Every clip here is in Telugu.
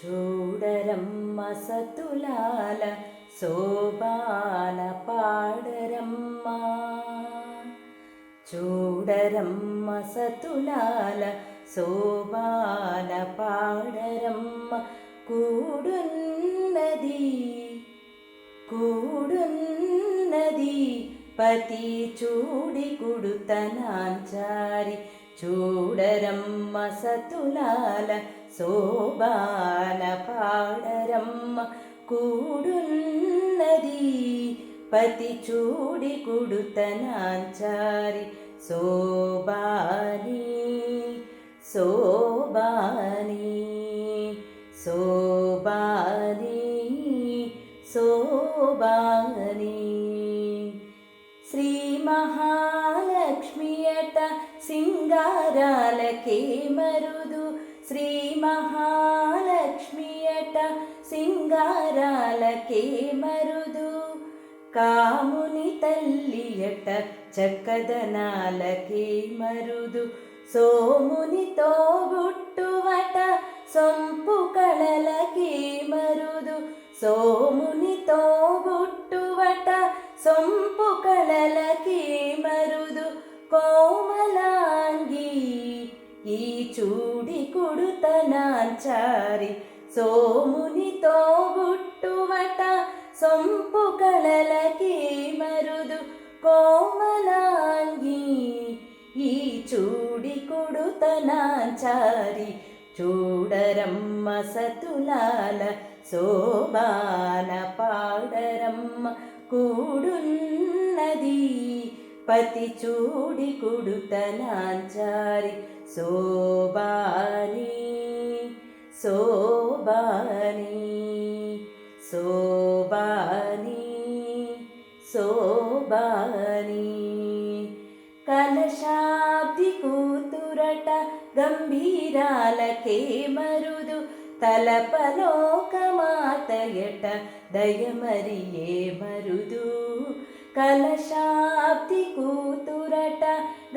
చూడరమ్మ సతులాల శోభాన పాడరమ్మ. చూడరమ్మ సతులాల శోభాన పాడరమ్మ. కూడున్నది పతి చూడి కుడుతనాంచారి. చూడరమ్మ సతులాల శోభాన పాడరమ్మ. కూడున్నది పతి చూడి కుడుతనాంచారి. శోభాని శోభాని శోభాని శోభాని. శ్రీ మహాలక్ష్మియట సింగారాలకే మరుదు. శ్రీ మహాలక్ష్మియట సింగారాలకే మరుదు. కాముని తల్లియట చక్కదనాలకే మరుదు. సోమునితో గుట్టువట సొంపు కళలకే మరుదు. సోమునితో గుట్టువట సొంపు కళలకే మరుదు. కోమలాంగి ఈ చూడి కుడుతనాంచారి. సోమునితో గుట్టువట సొంపు కళలకే మరుదు. కోమలాంగి ఈ చూడి కుడుతనాంచారి. చూడరమ్మ సతులాల శోభాన పాడరమ్మ. కూడున్నది పతి చూడి కుడుతనాంచారి. శోభాని శోభాని శోభాని శోభాని. కలశాబ్ది కూతురట గంభీరాలకే మరుదు. తలపలోకమాతయట దయమరియే మరుదు. కలశాబ్ది కూతురట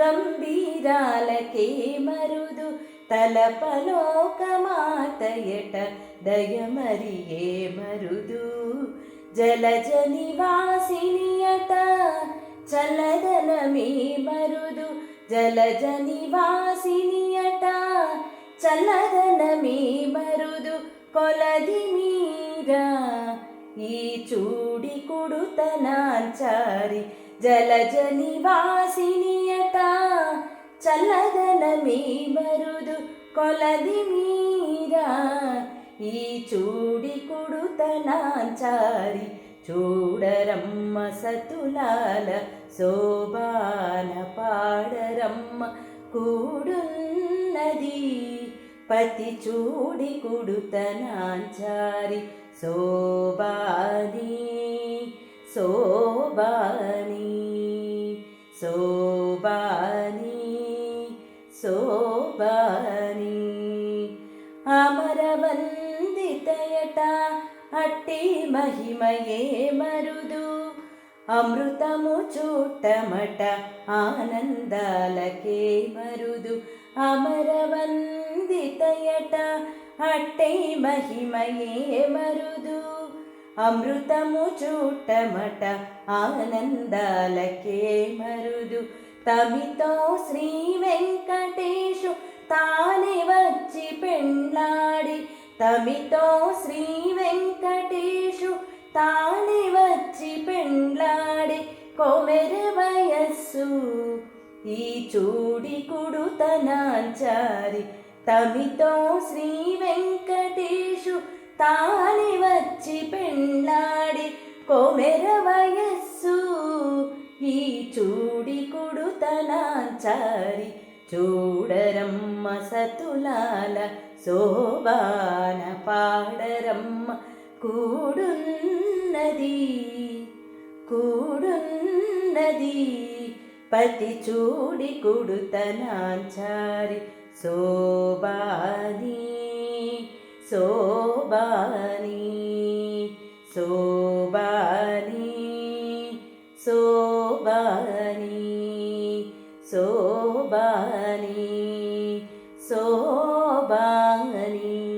గంభీరాలకే మరుదు. తలపలోకమాతయట దయమరియే మరుదు. జలజ నివాసినియట చల్లదనమే మరుదు. జలజ నివాసినియట చల్లదనమే మరుదు. కొలది మీరా ఈ చూడి కుడుతనాంచారి. జలజ నివాసినియట చల్లదనమే మరుదు. కొలది మీరా ఈ చూడి కుడుతనాంచారి. చూడరమ్మ సతులాల శోభాన పాడరమ్మ. కూడున్నది పతి చూడి కుడుతనాంచారి. శోభాని శోభాని శోభాని శోభాని. అమరవందితయట అట్టి మహిమయే మరుదు. అమృతము చూట్టమట ఆనందాలకే మరుదు. అమరవందితయట అట్టి మహిమయే మరుదు. అమృతము చూట్టమట ఆనందాలకే మరుదు. తమితో శ్రీ వెంకటేశు తానే వచ్చి పెండ్లాడి. తమితో శ్రీ వెంకటేశు తానే వచ్చి పెండ్లాడి. కొమెర వయస్సు ఈ చూడి కుడుతనాంచారి. తమితో శ్రీ వెంకటేశు తానే వచ్చి పెండ్లాడి. కొమెర వయస్సు ఈ చూడి కుడుతనాంచారి. చూడరమ్మ సతులాల శోభాన పాడరమ్మ. కూడున్నది పతి చూడి కుడుతనాంచారి. శోభాని శోభాని శోభాని శోభాని శోభాని శోభాని.